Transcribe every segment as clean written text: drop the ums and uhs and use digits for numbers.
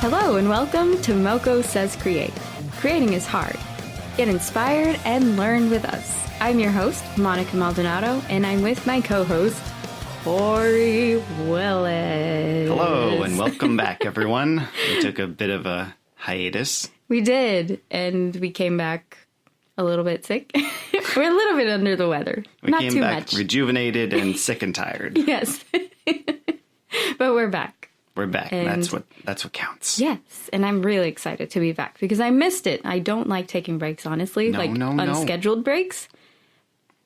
Hello and welcome to Moko Says Create. Creating is hard. Get inspired and learn with us. I'm your host, Monica Maldonado, and I'm with my co-host, Corey Willis. Hello and welcome back, everyone. We took a bit of a hiatus. We did, and we came back a little bit sick. We're a little bit under the weather. Not came too back much. Rejuvenated and sick and tired. Yes. But we're back. We're back. And that's what counts. Yes, and I'm really excited to be back because I missed it. I don't like taking breaks, honestly, unscheduled breaks.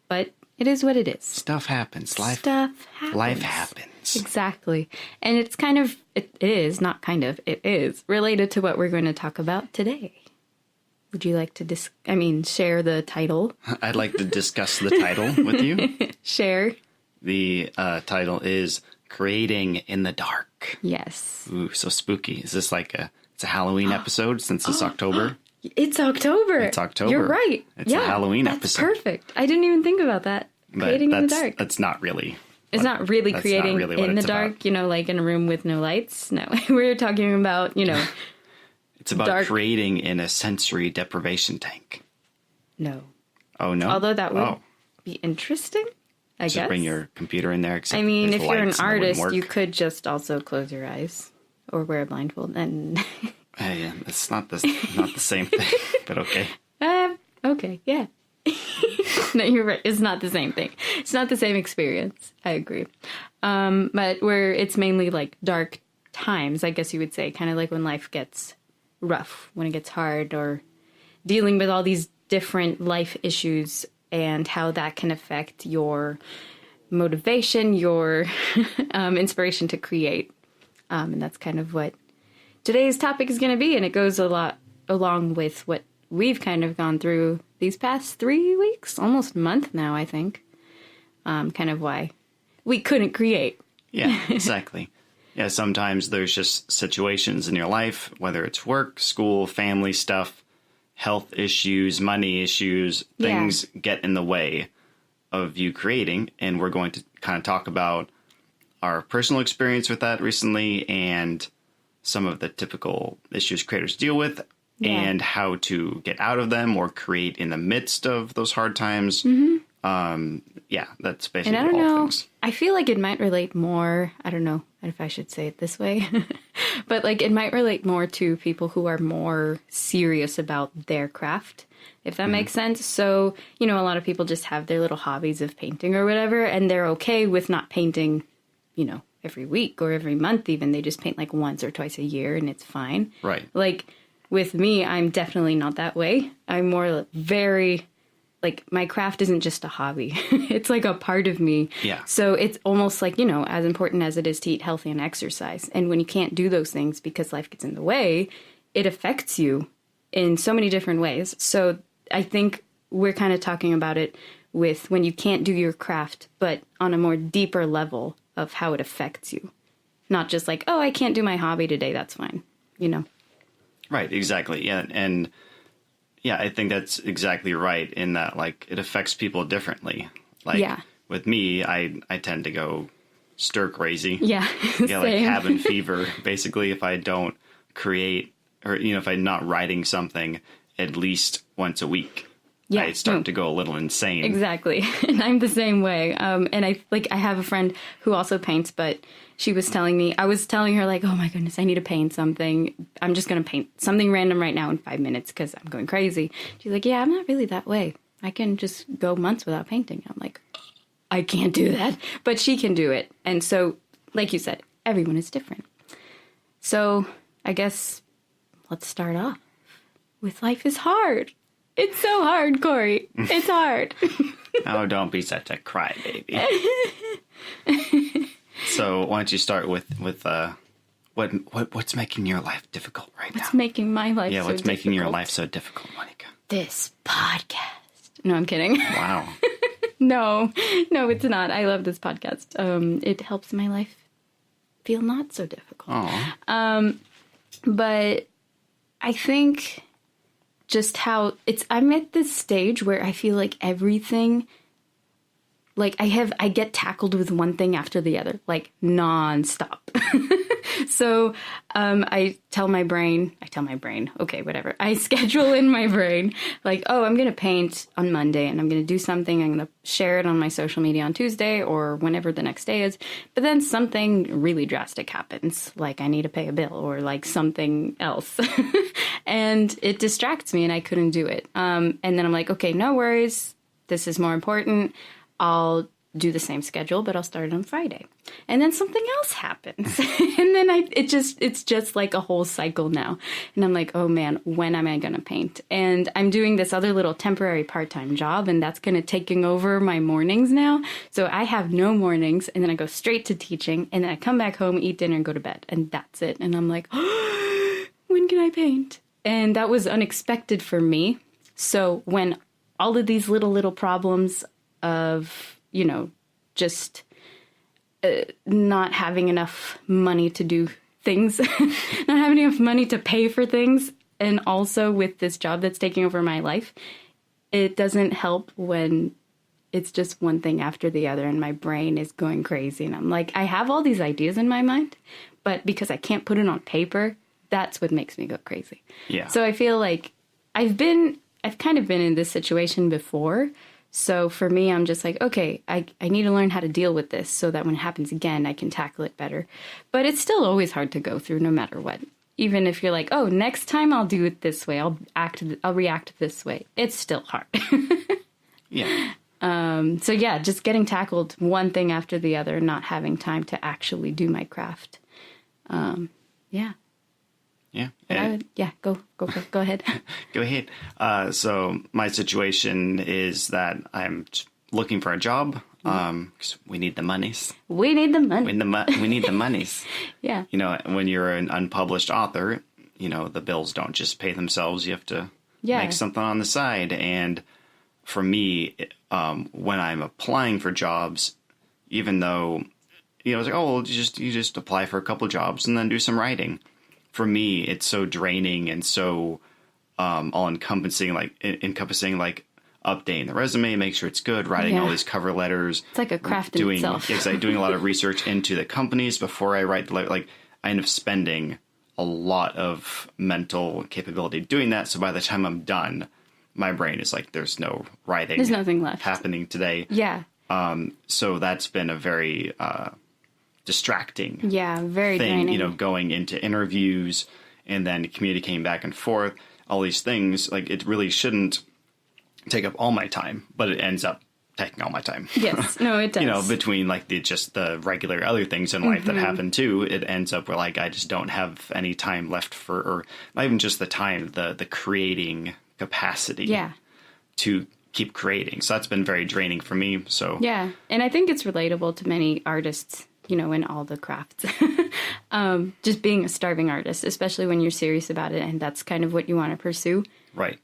But it is what it is. Stuff happens. Life happens. Exactly. And it's kind of, it is related to what we're going to talk about today. Would you like to share the title? I'd like to discuss the title with you. Share. The title is Creating in the Dark. Yes. Ooh, so spooky. Is this it's a Halloween episode since it's October? It's October. It's October. You're right. It's a Halloween episode. Perfect. I didn't even think about that. Creating in the dark. That's not really. It's not really creating in the dark, like in a room with no lights. No, we're talking about, It's about dark. creating in a sensory deprivation tank. No. Oh, no? Although that would be interesting, I guess. Just bring your computer in there. Except if you're an artist, you could just also close your eyes or wear a blindfold. And yeah, it's not the same thing, but okay. Okay, yeah. No, you're right. It's not the same thing. It's not the same experience. I agree. But where it's mainly like dark times, I guess you would say, kind of like when life gets rough, when it gets hard, or dealing with all these different life issues and how that can affect your motivation, your inspiration to create. And that's kind of what today's topic is going to be. And it goes a lot along with what we've kind of gone through these past 3 weeks, almost a month now, I think. Kind of why we couldn't create. Yeah, exactly. Yeah, sometimes there's just situations in your life, whether it's work, school, family stuff, health issues, money issues, things get in the way of you creating. And we're going to kind of talk about our personal experience with that recently and some of the typical issues creators deal with and how to get out of them or create in the midst of those hard times. Mm-hmm. That's basically and I don't all know, things. I feel like it might relate more, I don't know if I should say it this way, but it might relate more to people who are more serious about their craft, if that makes sense. So, a lot of people just have their little hobbies of painting or whatever, and they're okay with not painting, every week or every month even. They just paint once or twice a year and it's fine. Right. With me, I'm definitely not that way. I'm more very... my craft isn't just a hobby. It's a part of me. Yeah. So it's almost as important as it is to eat healthy and exercise. And when you can't do those things because life gets in the way, it affects you in so many different ways. So I think we're kind of talking about it with when you can't do your craft, but on a more deeper level of how it affects you. Not just I can't do my hobby today. That's fine. Right. Exactly. Yeah. And yeah, I think that's exactly right in that, it affects people differently. With me, I tend to go stir crazy. Yeah, yeah, cabin fever, basically, if I don't create or, if I'm not writing something at least once a week. Yeah, I start to go a little insane. Exactly. And I'm the same way. And I have a friend who also paints, but she was telling me, I was telling her oh my goodness, I need to paint something. I'm just going to paint something random right now in 5 minutes because I'm going crazy. She's like, yeah, I'm not really that way. I can just go months without painting. I'm like, I can't do that, but she can do it. And so, like you said, everyone is different. So I guess let's start off with life is hard. It's so hard, Corey. It's hard. Oh, don't be such a crybaby. So why don't you start with what's making your life difficult right now? What's making my life so difficult? Yeah, what's making your life so difficult, Monica? This podcast. No, I'm kidding. Wow. No, it's not. I love this podcast. It helps my life feel not so difficult. Oh. But I think just how I'm at this stage where I feel like everything, I get tackled with one thing after the other, nonstop. So I tell my brain, okay, whatever. I schedule in my brain, like, oh, I'm going to paint on Monday and I'm going to do something. I'm going to share it on my social media on Tuesday or whenever the next day is. But then something really drastic happens, like I need to pay a bill or like something else. And it distracts me and I couldn't do it. And then I'm like, okay, no worries. This is more important. I'll do the same schedule, but I'll start it on Friday. And then something else happens. And then it's just like a whole cycle now. And I'm like, oh man, when am I going to paint? And I'm doing this other little temporary part-time job, and that's kind of taking over my mornings now. So I have no mornings, and then I go straight to teaching, and then I come back home, eat dinner, and go to bed. And that's it. And I'm like, oh, when can I paint? And that was unexpected for me. So when all of these little problems of, you know, just not having enough money to do things, not having enough money to pay for things, and also with this job that's taking over my life, it doesn't help when it's just one thing after the other and my brain is going crazy. And I'm like, I have all these ideas in my mind, but because I can't put it on paper, that's what makes me go crazy. Yeah. So I feel like I've kind of been in this situation before. So for me, I'm just like, okay, I need to learn how to deal with this so that when it happens again, I can tackle it better. But it's still always hard to go through no matter what. Even if you're like, oh, next time I'll do it this way. I'll react this way. It's still hard. Yeah. So yeah, just getting tackled one thing after the other, not having time to actually do my craft. Yeah. Yeah. Go ahead. Go ahead. So my situation is that I'm looking for a job. 'Cause we need the monies. We need the money. We need the monies. Yeah. You know, when you're an unpublished author, you know, the bills don't just pay themselves. You have to make something on the side. And for me, when I'm applying for jobs, even though, you know, it's like, oh, well, you just apply for a couple jobs and then do some writing. For me, it's so draining and so all-encompassing, like updating the resume, make sure it's good, writing all these cover letters. It's like a craft in itself. It's like doing a lot of research into the companies before I write the letter. Like, I end up spending a lot of mental capability doing that. So by the time I'm done, my brain is like, there's no writing. There's nothing left happening today. Yeah. So that's been a very distracting very thing, draining. you know, going into interviews and then communicating back and forth, all these things. Like, it really shouldn't take up all my time, but it ends up taking all my time. Yes, no, it does. You know, between like the regular other things in life that happen too, it ends up where like I just don't have any time left for, or not even just the time, the creating capacity to keep creating. So that's been very draining for me. So yeah, and I think it's relatable to many artists, you know, in all the crafts. Just being a starving artist, especially when you're serious about it and that's kind of what you want to pursue. Right.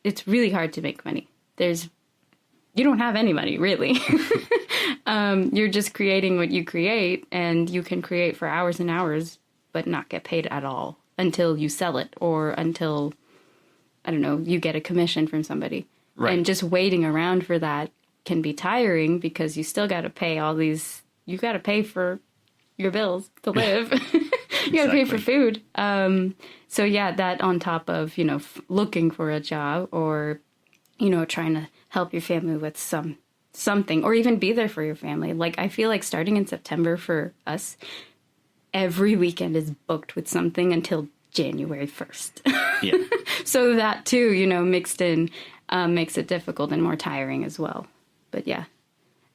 It's really hard to make money. You don't have any money, really. You're just creating what you create, and you can create for hours and hours, but not get paid at all until you sell it or until, I don't know, you get a commission from somebody. Right. And just waiting around for that can be tiring because you still got to pay you got to pay for your bills to live. You got to pay for food. So yeah, that on top of, you know, looking for a job or, you know, trying to help your family with something or even be there for your family. Like, I feel like starting in September for us, every weekend is booked with something until January 1st. Yeah. So that too, you know, mixed in makes it difficult and more tiring as well. But yeah,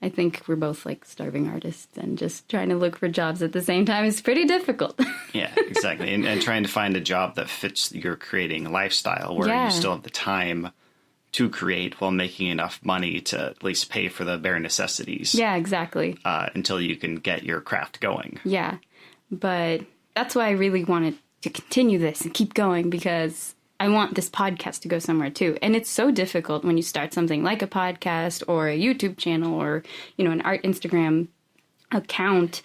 I think we're both like starving artists, and just trying to look for jobs at the same time is pretty difficult. Yeah, exactly. And trying to find a job that fits your creating lifestyle where you still have the time to create while making enough money to at least pay for the bare necessities. Yeah, exactly. Until you can get your craft going. Yeah, but that's why I really wanted to continue this and keep going, because I want this podcast to go somewhere too. And it's so difficult when you start something like a podcast or a YouTube channel or, you know, an art Instagram account.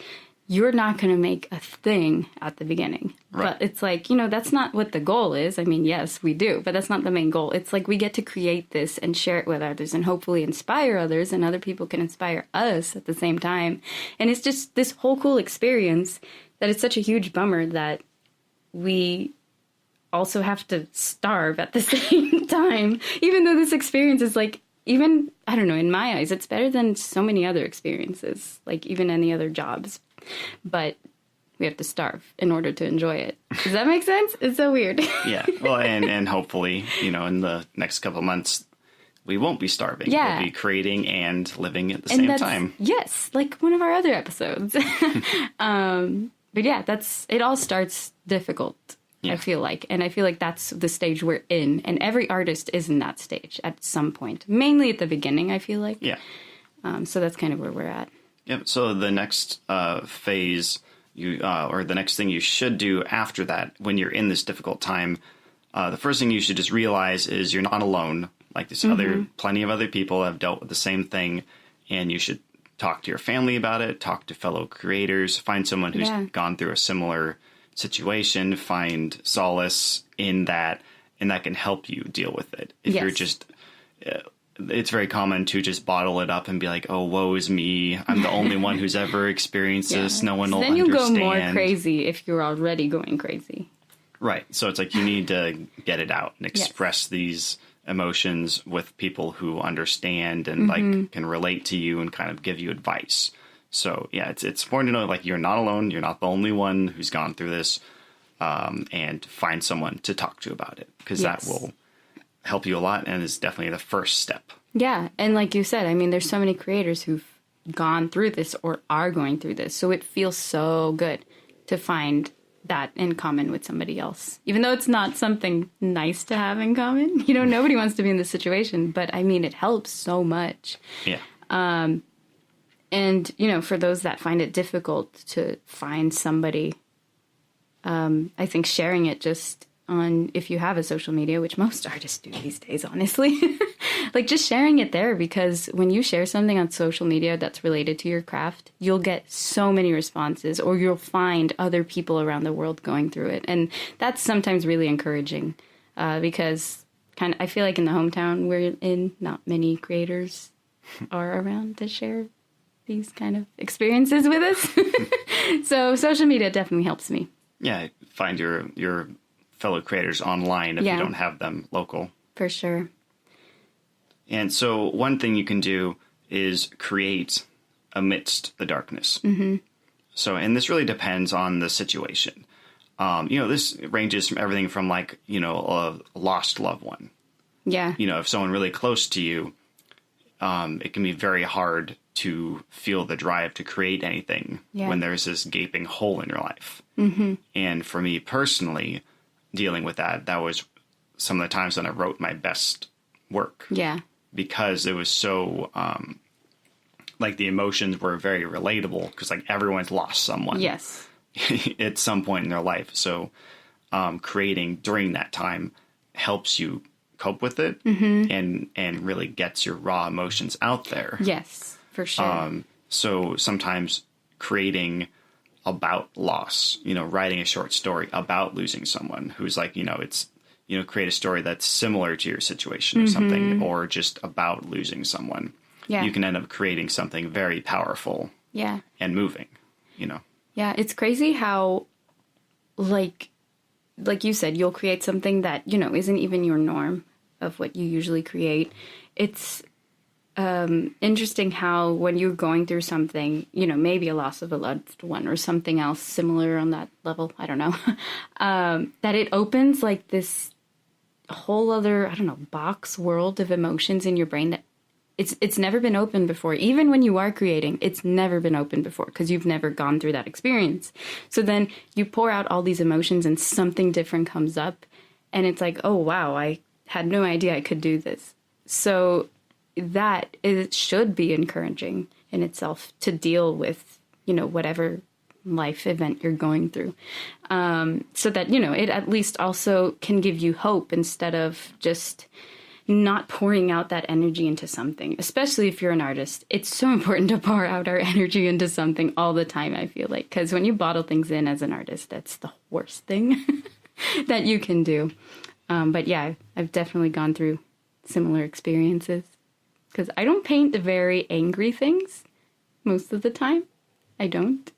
you're not going to make a thing at the beginning. Right. But it's like, that's not what the goal is. I mean, yes, we do, but that's not the main goal. It's like we get to create this and share it with others and hopefully inspire others, and other people can inspire us at the same time. And it's just this whole cool experience that it's such a huge bummer that we also have to starve at the same time, even though this experience is like, even, I don't know, in my eyes, it's better than so many other experiences, like even any other jobs. But we have to starve in order to enjoy it. Does that make sense? It's so weird. Yeah. Well, and hopefully, in the next couple of months, we won't be starving. Yeah. We'll be creating and living at the same time. Yes, like one of our other episodes. But yeah, it all starts difficult, I feel like. And I feel like that's the stage we're in. And every artist is in that stage at some point. Mainly at the beginning, I feel like. Yeah. So that's kind of where we're at. Yep. So the next phase, or the next thing you should do after that, when you're in this difficult time, the first thing you should just realize is you're not alone. Like there's plenty of other people have dealt with the same thing, and you should talk to your family about it, talk to fellow creators, find someone who's gone through a similar situation, find solace in that, and that can help you deal with it. If you're just, it's very common to just bottle it up and be like, oh, woe is me. I'm the only one who's ever experienced this. No one will then understand. Then you'll go more crazy if you're already going crazy. Right. So it's like you need to get it out and express these emotions with people who understand and like can relate to you and kind of give you advice. So yeah, it's important to know like you're not alone. You're not the only one who's gone through this, and find someone to talk to about it, because that will help you a lot and is definitely the first step. Yeah. And like you said, I mean, there's so many creators who've gone through this or are going through this. So it feels so good to find that in common with somebody else, even though it's not something nice to have in common. Nobody wants to be in this situation, but I mean, it helps so much. Yeah. And, for those that find it difficult to find somebody, I think sharing it just on, if you have a social media, which most artists do these days, honestly, like just sharing it there, because when you share something on social media that's related to your craft, you'll get so many responses, or you'll find other people around the world going through it. And that's sometimes really encouraging, because I feel like in the hometown we're in, not many creators are around to share these kind of experiences with us. So social media definitely helps me. Yeah. Find your fellow creators online if you don't have them local. For sure. And so one thing you can do is create amidst the darkness. Mm-hmm. So, and this really depends on the situation. This ranges from everything from like, a lost loved one. Yeah. If someone really close to you, it can be very hard to feel the drive to create anything when there's this gaping hole in your life. Mm-hmm. And for me personally, dealing with that was some of the times when I wrote my best work. Yeah. Because it was so, like the emotions were very relatable, because like everyone's lost someone. Yes. At some point in their life. So creating during that time helps you cope with it and really gets your raw emotions out there. Yes, for sure. So sometimes creating about loss, writing a short story about losing someone who's like, it's, create a story that's similar to your situation or something, or just about losing someone. Yeah. You can end up creating something very powerful. Yeah. And moving, Yeah, it's crazy how, like you said, you'll create something that, isn't even your norm of what you usually create. It's interesting how when you're going through something, maybe a loss of a loved one or something else similar on that level, I don't know, that it opens like this whole other, I don't know, box world of emotions in your brain that it's never been open before. Even when you are creating, it's never been open before because you've never gone through that experience. So then you pour out all these emotions and something different comes up and it's like, oh, wow, I had no idea I could do this. So that it should be encouraging in itself to deal with, whatever life event you're going through. So that, it at least also can give you hope instead of just not pouring out that energy into something, especially if you're an artist. It's so important to pour out our energy into something all the time, I feel like, because when you bottle things in as an artist, that's the worst thing that you can do. But yeah, I've definitely gone through similar experiences, because I don't paint very angry things most of the time. I don't.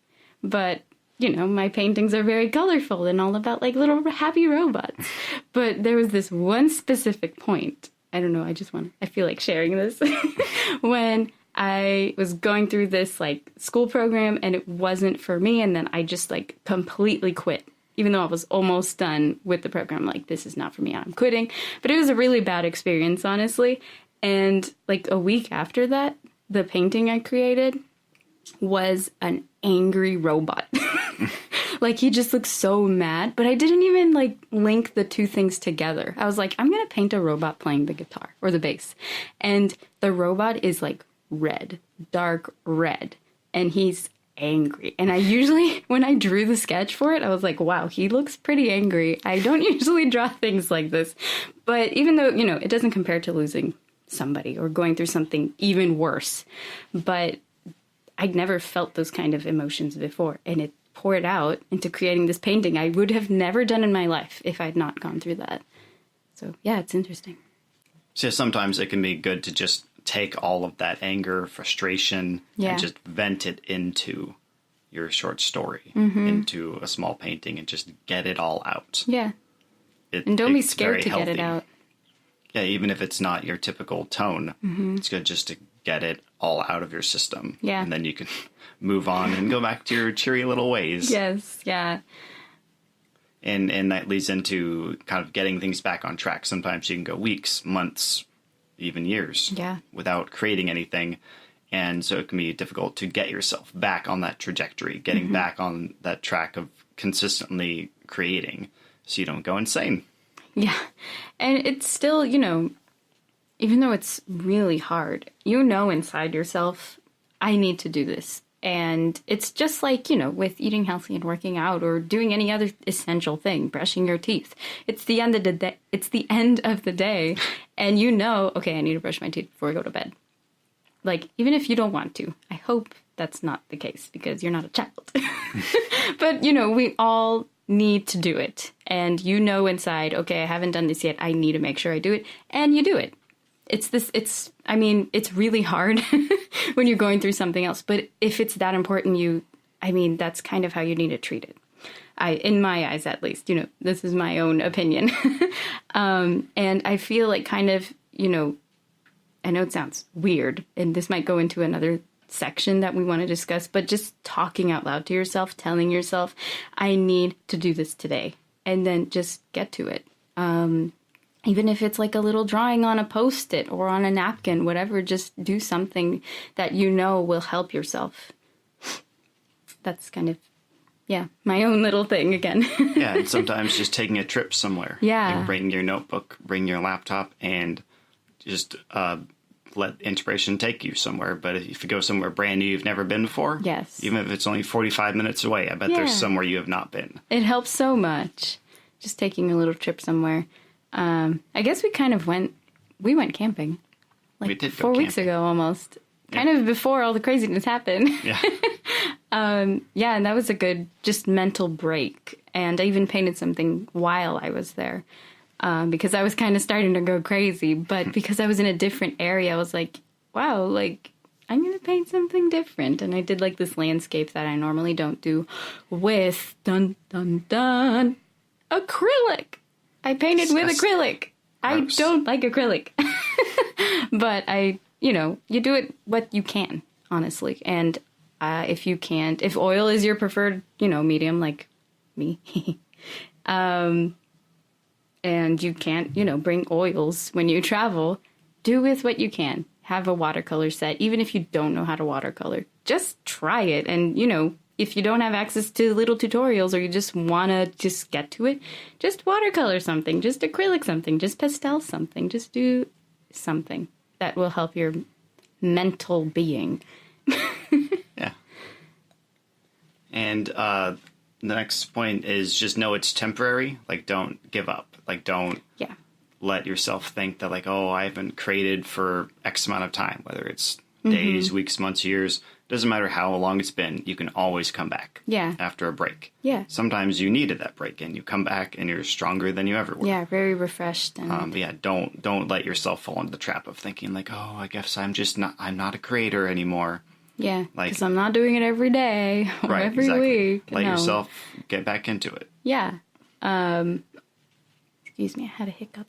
But, you know, my paintings are very colorful and all about like little happy robots. But there was this one specific point. I don't know, I feel like sharing this. When I was going through this like school program and it wasn't for me, and then I just like completely quit. Even though I was almost done with the program, like, this is not for me, I'm quitting. But it was a really bad experience, honestly. And like a week after that, the painting I created was an angry robot. Like, he just looked so mad, but I didn't even like link the two things together. I was like, I'm going to paint a robot playing the guitar or the bass. And the robot is like red, dark red. And he's angry. And I usually, when I drew the sketch for it, I was like, wow, he looks pretty angry. I don't usually draw things like this. But even though, you know, it doesn't compare to losing somebody or going through something even worse, but I'd never felt those kind of emotions before, and it poured out into creating this painting I would have never done in my life if I'd not gone through that. So yeah, it's interesting. So sometimes it can be good to just take all of that anger, frustration, and just vent it into your short story, into a small painting, and just get it all out. Yeah. And don't be scared to get it out. Yeah, even if it's not your typical tone, it's good just to get it all out of your system. Yeah. And then you can move on and go back to your cheery little ways. Yes, yeah. And that leads into kind of getting things back on track. Sometimes you can go weeks, months, even years without creating anything. And so it can be difficult to get yourself back on that trajectory, getting back on that track of consistently creating so you don't go insane. Yeah. And it's still, you know, even though it's really hard, you know inside yourself, I need to do this. And it's just like, you know, with eating healthy and working out or doing any other essential thing, brushing your teeth. It's the end of the day. It's the end of the day. And you know, okay, I need to brush my teeth before I go to bed. Like, even if you don't want to, I hope that's not the case because you're not a child. But, you know, we all need to do it. And you know inside, okay, I haven't done this yet. I need to make sure I do it. And you do it. It's really hard when you're going through something else. But if it's that important, that's kind of how you need to treat it. In my eyes, at least, you know, this is my own opinion. And I feel like kind of, you know, I know it sounds weird, and this might go into another section that we want to discuss, but just talking out loud to yourself, telling yourself, I need to do this today, and then just get to it. Even if it's like a little drawing on a Post-it or on a napkin, whatever, just do something that you know will help yourself. That's kind of, my own little thing again. Yeah, and sometimes just taking a trip somewhere. Yeah. Like bring your notebook, bring your laptop, and just let inspiration take you somewhere. But if you go somewhere brand new you've never been before, yes, even if it's only 45 minutes away, I bet there's somewhere you have not been. It helps so much. Just taking a little trip somewhere. I guess we went camping. Like we did 4 weeks ago almost. Kind of before all the craziness happened. Yeah. And that was a good just mental break. And I even painted something while I was there. Because I was kind of starting to go crazy. But because I was in a different area, I was like, wow, like, I'm going to paint something different. And I did like this landscape that I normally don't do with, dun, dun, dun, acrylic. I painted with acrylic. I don't like acrylic. But you do it what you can, honestly. And if oil is your preferred, medium like me, and you can't, bring oils when you travel, do with what you can. Have a watercolor set, even if you don't know how to watercolor. Just try it. And, if you don't have access to little tutorials or you just want to just get to it, just watercolor something, just acrylic something, just pastel something, just do something that will help your mental being. Yeah. And the next point is just know it's temporary. Like, don't give up. Like, don't let yourself think that like, oh, I haven't created for X amount of time, whether it's days, weeks, months, years, doesn't matter how long it's been, you can always come back. Yeah. After a break. Yeah. Sometimes you needed that break and you come back and you're stronger than you ever were. Yeah, very refreshed. And But yeah, don't let yourself fall into the trap of thinking like, oh, I guess I'm not a creator anymore. yeah, like- because I'm not doing it every day or Right, every exactly. week. Let No. yourself get back into it. Yeah. Excuse me, I had a hiccup.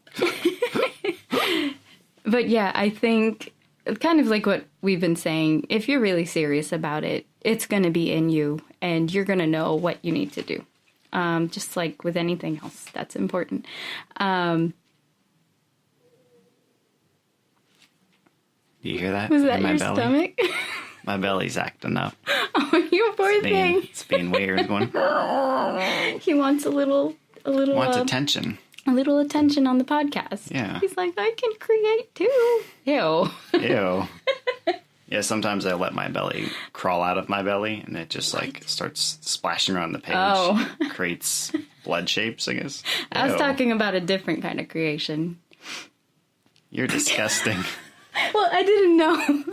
But yeah, I think kind of like what we've been saying, if you're really serious about it, it's going to be in you and you're going to know what you need to do. Just like with anything else that's important. Do you hear that? Was that In my your belly? stomach? My belly's acting up. Oh, you poor thing. It's being weird. Going, He wants a little wants attention. a little attention on the podcast. Yeah. He's like, I can create too. Ew. Ew. Yeah, sometimes I let my belly crawl out of my belly and it just like starts splashing around the page. Oh. Creates blood shapes, I guess. I was Ew. talking about a different kind of creation. You're disgusting. Well, I didn't know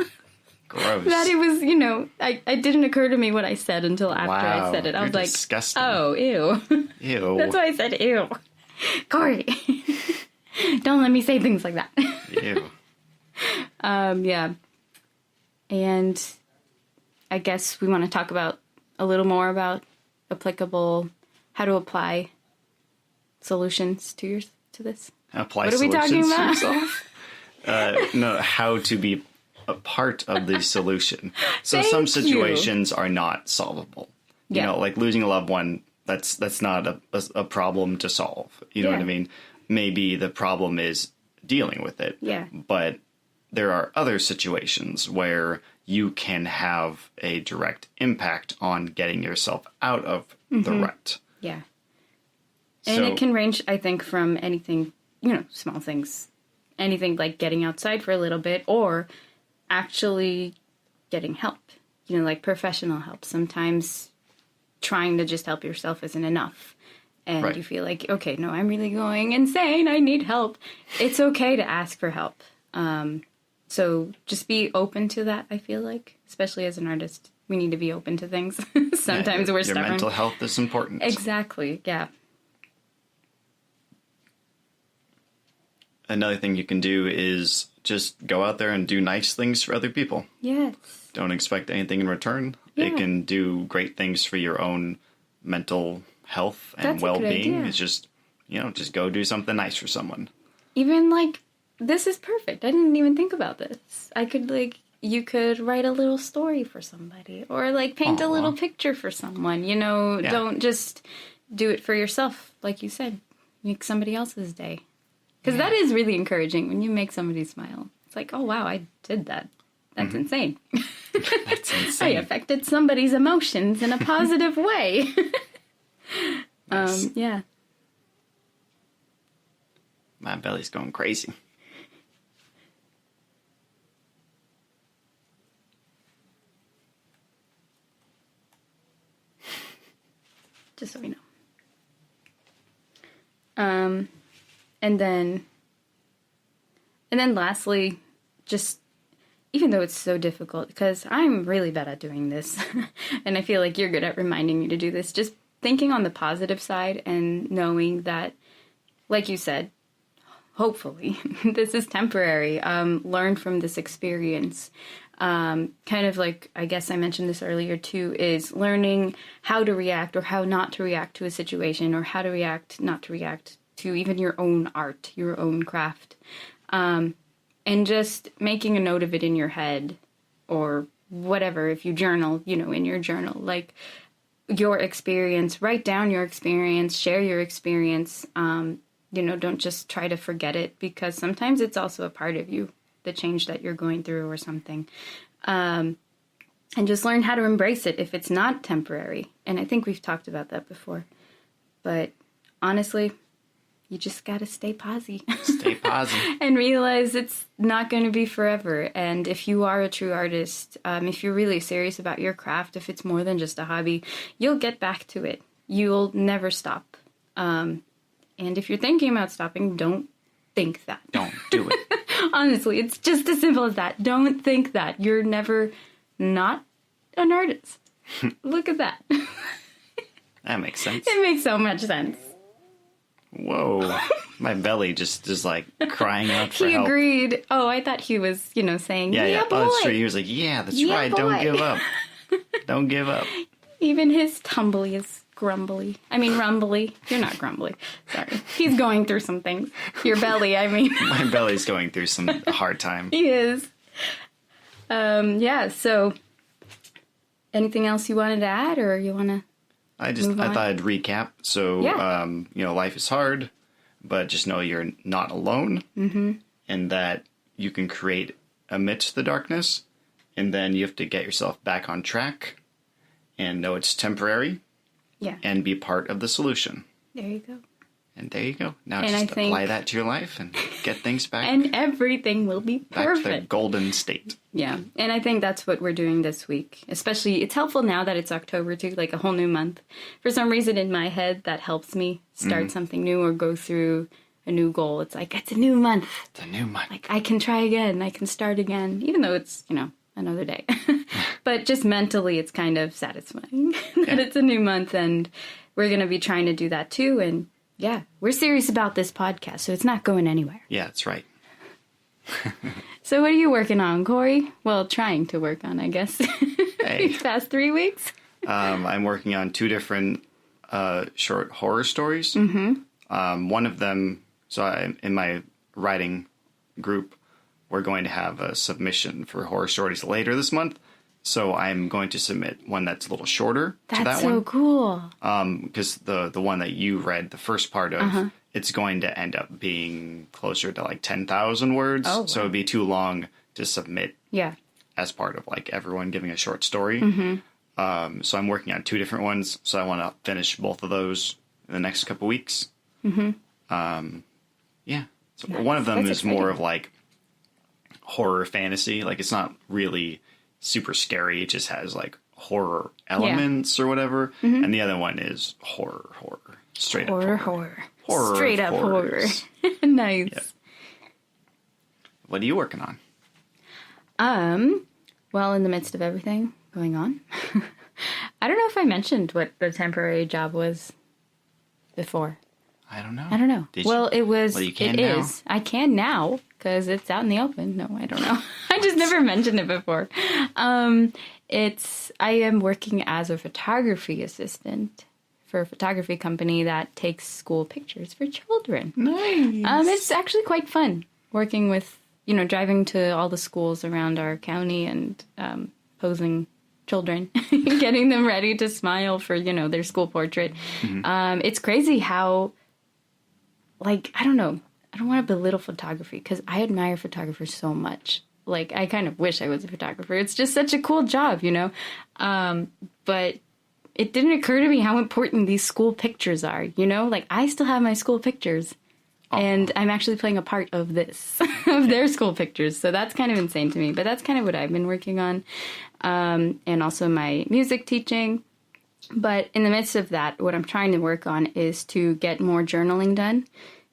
Gross. that it was, it didn't occur to me what I said until after I Wow, said it. I you're was like, disgusting. oh, ew. Ew. That's why I said ew. Corey, don't let me say things like that. Ew. Yeah. And I guess we want to talk about a little more about how to apply solutions to this. Apply What are we talking solutions to about? yourself. No, how to be a part of the solution. So Thank some you. situations are not solvable. You Yeah. know, like losing a loved one, that's not a problem to solve. You know what I Yeah. mean? Maybe the problem is dealing with it. Yeah. But there are other situations where you can have a direct impact on getting yourself out of the rut. Yeah. And it can range, I think, from anything, small things. Anything like getting outside for a little bit or actually getting help, like professional help. Sometimes trying to just help yourself isn't enough. And Right. you feel like, okay, no, I'm really going insane. I need help. It's okay to ask for help. So just be open to that, I feel like, especially as an artist. We need to be open to things. Sometimes we're Your stubborn. mental health is important. Exactly, yeah. Another thing you can do is just go out there and do nice things for other people. Yes. Don't expect anything in return. Yeah. It can do great things for your own mental health and That's a good well-being. idea. It's just, just go do something nice for someone. Even this is perfect. I didn't even think about this. I could you could write a little story for somebody or paint a Aw. little picture for someone, don't just do it for yourself. Like you said, make somebody else's day. Because that is really encouraging when you make somebody smile. It's like, oh wow, I did that. That's insane. That's I insane. affected somebody's emotions in a positive way. Nice. Yeah. My belly's going crazy. Just so we know. And then lastly, just even though it's so difficult, because I'm really bad at doing this, and I feel like you're good at reminding me to do this, just thinking on the positive side and knowing that, like you said, hopefully this is temporary. Learn from this experience. Kind of like, I guess I mentioned this earlier too, is learning how to react or how not to react to a situation or how to react, not to react to even your own art, your own craft. And just making a note of it in your head or whatever, if you journal, in your journal, your experience, write down your experience, share your experience. Don't just try to forget it because sometimes it's also a part of you, the change that you're going through or something. And just learn how to embrace it if it's not temporary. And I think we've talked about that before. But honestly, you just got to stay posy. Stay positive. And realize it's not going to be forever. And if you are a true artist, if you're really serious about your craft, if it's more than just a hobby, you'll get back to it. You'll never stop. And if you're thinking about stopping, don't think that. Don't do it. Honestly, it's just as simple as that. Don't think that. You're never not an artist. Look at that. That makes sense. It makes so much sense. Whoa. My belly just is like crying out for He help. agreed. Oh, I thought he was, saying, yeah, boy. Oh, that's true. He was like, yeah, that's Yeah, right. boy. Don't give up. Don't give up. Even his tumbly is grumbly. I mean, rumbly. You're not grumbly. Sorry. He's going through some things. Your belly, I mean. My belly's going through a hard time. He is. Yeah, so anything else you wanted to add, or you want to I thought I'd recap. So, Yeah. Life is hard, but just know you're not alone, and that you can create amidst the darkness, and then you have to get yourself back on track and know it's temporary, Yeah. and be part of the solution. There you go. And there you go. Now And just I think- apply that to your life and get things back, And everything will be back to the perfect. golden state. Yeah. And I think that's what we're doing this week. Especially, it's helpful now that it's October too, like a whole new month. For some reason in my head, that helps me start something new or go through a new goal. It's like, it's a new month. It's a new month. Like, I can try again. I can start again. Even though it's, another day. But just mentally, it's kind of satisfying that it's a new month. And we're going to be trying to do that too. And yeah, we're serious about this podcast, so it's not going anywhere. Yeah, that's right. So what are you working on, Corey? Well, trying to work on, I guess. Hey. These past 3 weeks? I'm working on 2 different short horror stories. Mm-hmm. One of them, in my writing group, we're going to have a submission for horror stories later this month. So I'm going to submit one that's a little shorter to that That's so one. cool. Because the one that you read, the first part of, it's going to end up being closer to like 10,000 words. Oh, So wow. it'd be too long to submit Yeah. as part of like everyone giving a short story. So I'm working on 2 different ones. So I want to finish both of those in the next couple weeks. Yeah. So one of them That's is more exciting. of like horror fantasy. Like it's not really super scary. It just has like horror elements or whatever. And the other one is horror. Straight up horror. Horror Straight of up horror. horrors. Nice. Yep. What are you working on? Well, in the midst of everything going on, I don't know if I mentioned what the temporary job was before. I don't know. I don't know. Did Well, you? it was. Well, you can it now. is. I can now because it's out in the open. No, I don't know. I just never mentioned it before. I am working as a photography assistant for a photography company that takes school pictures for children. Nice. It's actually quite fun working with, driving to all the schools around our county and posing children, getting them ready to smile for, their school portrait. It's crazy how, I don't know. I don't want to belittle photography because I admire photographers so much. I kind of wish I was a photographer. It's just such a cool job, But it didn't occur to me how important these school pictures are, I still have my school pictures. And I'm actually playing a part of this, of their school pictures. So that's kind of insane to me. But that's kind of what I've been working on. And also my music teaching. But in the midst of that, what I'm trying to work on is to get more journaling done.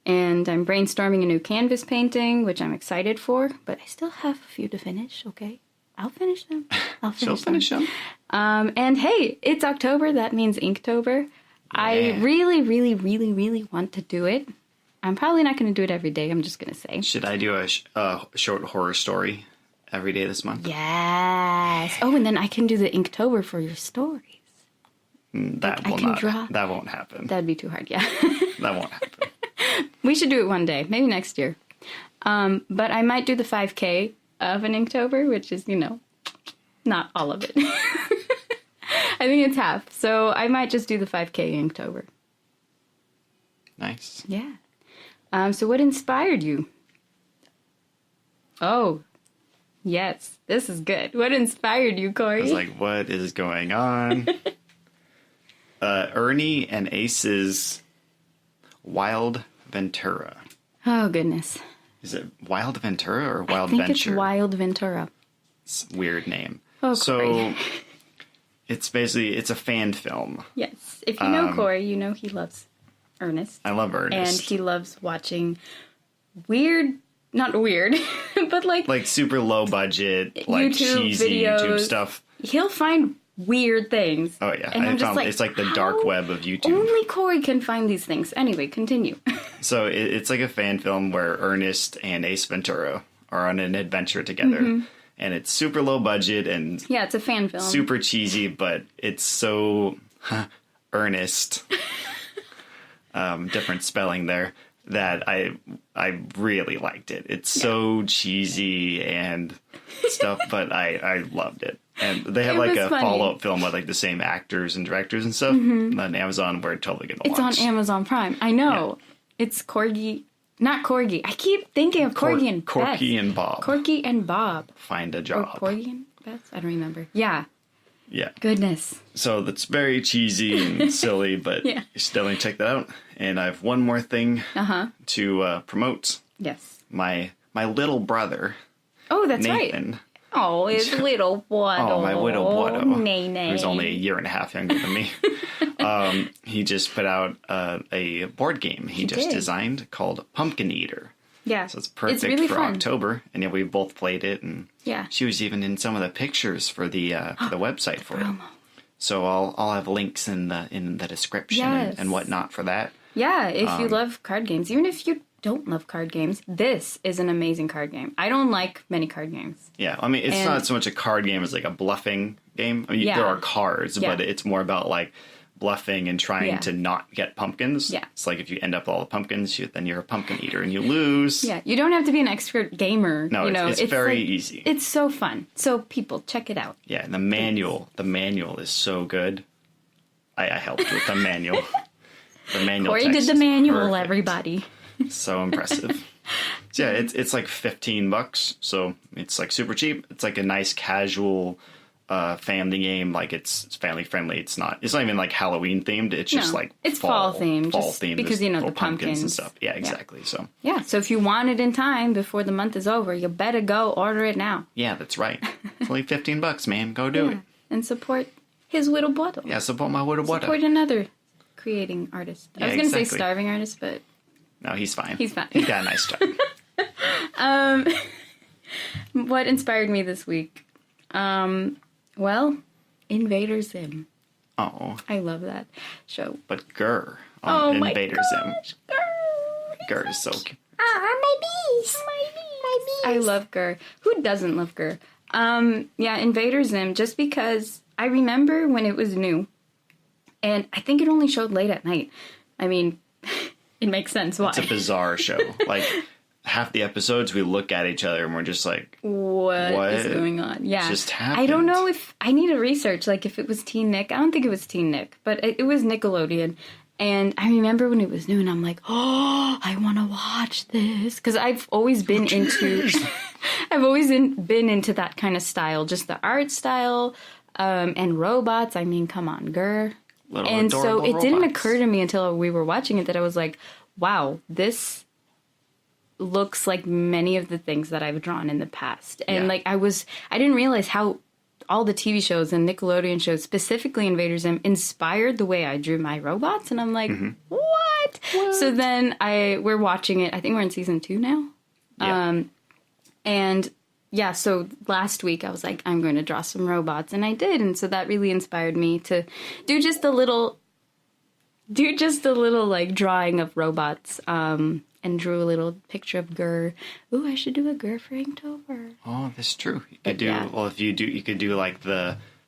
And I'm brainstorming a new canvas painting, which I'm excited for. But I still have a few to finish, okay? I'll finish them. She'll finish them. And hey, it's October. That means Inktober. I really, really, really, really want to do it. I'm probably not going to do it every day. I'm just going to say. Should I do a short horror story every day this month? Yes. Oh, and then I can do the Inktober for your stories. That I will can not. draw. That won't happen. That'd be too hard, yeah. That won't happen. We should do it one day, maybe next year. But I might do the 5K of an Inktober, which is, not all of it. I think it's half. So I might just do the 5K Inktober. Nice. Yeah. So what inspired you? Oh, yes. This is good. What inspired you, Corey? I was like, what is going on? Ernie and Ace's Wild Ventura. Oh, goodness. Is it Wild Ventura or Wild I think Venture? it's Wild Ventura. It's a weird name. Oh, so Corey. it's a fan film. Yes. If you know Corey, you know he loves Ernest. I love Ernest. And he loves watching weird, not weird, but Like super low budget, like YouTube cheesy videos. YouTube stuff. He'll find weird things. Oh yeah, And I'm just like, it's like the dark how web of YouTube. Only Corey can find these things. Anyway, continue. So it's like a fan film where Ernest and Ace Ventura are on an adventure together. And it's super low budget and Yeah, it's a fan film. super cheesy, but it's so earnest. Different spelling there. That I really liked it. It's so cheesy and stuff, but I loved it. And they have It like was a funny. follow-up film with like the same actors and directors and stuff on Amazon. We're totally gonna It's watch. on Amazon Prime. I know. It's Corgi, not Corgi. I keep thinking of Corgi and Bess. Corky and Bob. Corgi and Bob. Find a Or job. Corgi and Bess? I don't remember. Yeah. Yeah. Goodness. So that's very cheesy and silly, but Yeah. you should definitely check that out. And I have one more thing to promote. Yes. My little brother, Oh, that's right. Nathan. Oh, his little boy. Oh, my little boy. Nay. Who's only a year and a half younger than me. He just put out a board game he just did. designed called Pumpkin Eater. Yeah. So it's perfect really for fun. October. And yeah, we both played it. And Yeah. she was even in some of the pictures for the website for it. So I'll have links in the description Yes. and whatnot for that. Yeah, if you love card games, even if you don't love card games, this is an amazing card game. I don't like many card games. Yeah, I mean, it's And- not so much a card game as like a bluffing game. I mean, Yeah. there are cards, Yeah. but it's more about like bluffing and trying Yeah. to not get pumpkins. Yeah. It's like if you end up with all the pumpkins, then you're a pumpkin eater and you lose. Yeah, you don't have to be an expert gamer. No, you know, it's very like- easy. It's so fun. So people, check it out. Yeah, and the manual is so good. I helped with the manual. The manual Corey text did the is manual, perfect. everybody. So impressive. So yeah, it's like $15, so it's like super cheap. It's like a nice casual family game. Like it's family friendly. It's not even like Halloween themed. It's just No, like it's fall themed, Fall just themed because, There's you know, the little pumpkins and pumpkins. stuff. Yeah, exactly. So Yeah, so if you want it in time before the month is over, you better go order it now. yeah, that's right. It's only $15, man. Go do it. And support his little bottle. Yeah, support my water. Support another creating artist. I Yeah, was going to say exactly. starving artist, but No, he's fine. he's fine. He's got a nice job. What inspired me this week? Well, Invader Zim. Oh, I love that show. but Gurr Oh on my Invader Zim. gosh, Gurr is so cute. my bees. I love Gurr. Who doesn't love Gurr? Yeah, Invader Zim, just because I remember when it was new, and I think it only showed late at night. I mean, it makes sense why. It's a bizarre show. Like half the episodes, we look at each other and we're just like, What is going on? Yeah. just I don't happened? know if I need to research, like, if it was Teen Nick. I don't think it was Teen Nick, but it was Nickelodeon. And I remember when it was new, and I'm like, oh, I want to watch this. Because I've always been into, been into that kind of style, just the art style, and robots. I mean, come on, grr. little And so adorable it didn't robots. occur to me until we were watching it that I was like, wow, this looks like many of the things that I've drawn in the past. And Yeah. like I didn't realize how all the TV shows and Nickelodeon shows, specifically Invader Zim, inspired the way I drew my robots. And I'm like, Mm-hmm. what? So then we're watching it. I think we're in season 2 now. Yeah. And yeah, so last week I was like, I'm going to draw some robots, and I did. And so that really inspired me to do just a little like drawing of robots, and drew a little picture of Gurr. Ooh, I should do a Gurr for Inktober. Oh, that's true. You could do yeah. well if you could do like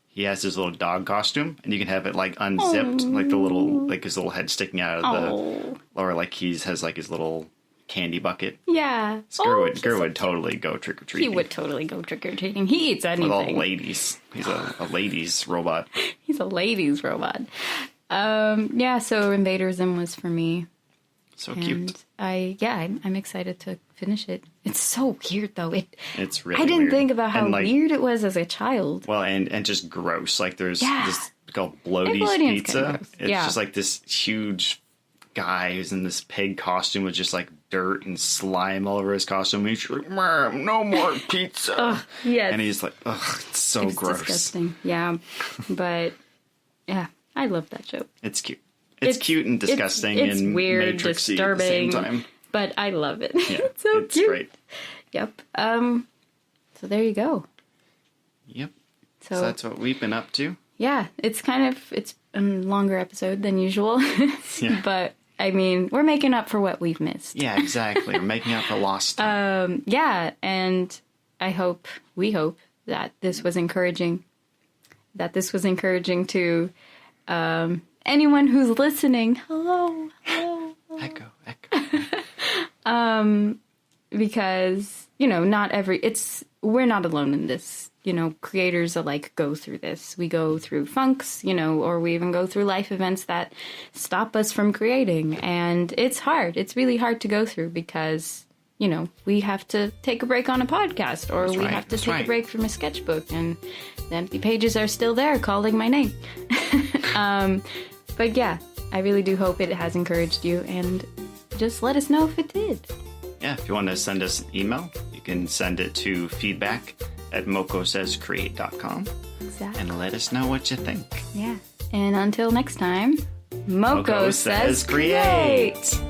he has his little dog costume, and you can have it like unzipped, like his little head sticking out of or like has like his little candy bucket. Yeah. Gurr would totally go trick or He treating. would totally go trick-or-treating. He eats anything. with all the ladies. He's a ladies robot. He's a ladies robot. Yeah, so Invader Zim was for me. So cute. And I'm excited to finish it. It's so weird though. It's really I didn't weird. think about how And, like, weird it was as a child. Well, and just gross. Like there's Yeah. this called Bloaty's Nickelodeon's kinda Pizza. gross. It's Yeah. just like this huge guy who's in this pig costume with just like dirt and slime all over his costume. He's like, "Mom, no more pizza." Yes. And he's like, ugh, it's so It's gross. disgusting. Yeah. But yeah, I love that show. It's cute. It's cute and disgusting it's and weird, matrixy disturbing. at the same time. but I love it. Yeah, It's so it's cute. great. Yep. So there you go. Yep. So So that's what we've been up to. yeah, it's a longer episode than usual. Yeah. But I mean, we're making up for what we've missed. Yeah, exactly. We're making up for lost time. Yeah, and we hope that this was encouraging. That this was encouraging to anyone who's listening. Hello. Echo. Because, we're not alone in this. Creators alike go through this. We go through funks, or we even go through life events that stop us from creating. And it's hard. It's really hard to go through because, we have to take a break on a podcast or we have to take a break from a sketchbook and the empty pages are still there calling my name. But yeah, I really do hope it has encouraged you and just let us know if it did. Yeah, if you want to send us an email, you can send it to feedback@mokosayscreate.com. Exactly. And let us know what you think. Yeah. And until next time, Moko says create!